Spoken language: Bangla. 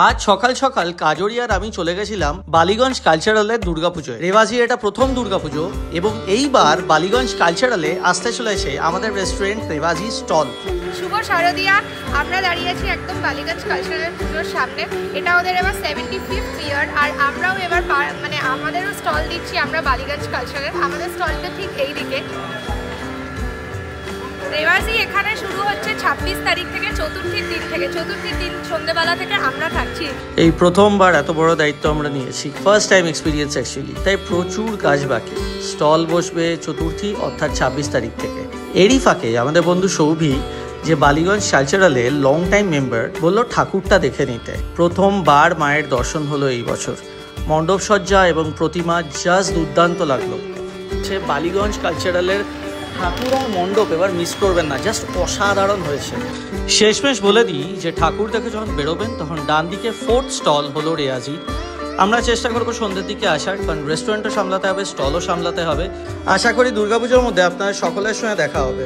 আজ সকাল সকাল কাজরি আর আমি চলে গেছিলাম বালিগঞ্জ কালচারালের দুর্গাপুজোয়। রেওয়াজি এটা প্রথম দুর্গাপুজো এবং এইবার বালিগঞ্জ কালচারালে আসতে চলেছে আমাদের রেস্টুরেন্ট রেওয়াজি স্টল। শুভ শারদিয়া, আমরা দাঁড়িয়ে আছি একদম বালিগঞ্জ কালচারাল পুজোর সামনে। এটা ওদের এবার 75th ইয়ার, আর আমরাও এবার মানে আমাদেরও স্টল দিচ্ছি আমরা বালিগঞ্জ কালচারাল। আমাদের স্টলটা ঠিক এই দিকে। রেওয়াজি এখানে শুরু হচ্ছে 26 তারিখ থেকে, চতুর্থীর দিন সন্ধ্যেবেলা থেকে আমরা থাকছি। এই প্রথমবার এত বড় দায়িত্ব আমরা নিয়েছি, ফার্স্ট টাইম এক্সপিরিয়েন্স অ্যাকচুয়ালি, তাই প্রচুর কাজ বাকি। স্টল বসবে চতুর্থী অর্থাৎ 26 তারিখ থেকে। এরই ফাঁকে আমাদের বন্ধু সৌভি, যে বালিগঞ্জ কালচারালে লং টাইম মেম্বার, বলল ঠাকুরটা দেখে নিতে। প্রথমবার মায়ের দর্শন হলো এই বছর। মণ্ডপ সজ্জা এবং প্রতিমা জাস্ট দুর্দান্ত লাগলো। সে বালিগঞ্জ কালচারালের ঠাকুর আর মণ্ডপ এবার মিস করবেন না, জাস্ট অসাধারণ হয়েছে। শেষমেশ বলে দিই যে ঠাকুর দেখে যখন বেরোবেন তখন ডান দিকে 4th স্টল হলো রেওয়াজি। আমরা চেষ্টা করবো সন্ধ্যের দিকে আসার, কারণ রেস্টুরেন্টও সামলাতে হবে, স্টলও সামলাতে হবে। আশা করি দুর্গাপুজোর মধ্যে আপনাদের সকলের সঙ্গে দেখা হবে।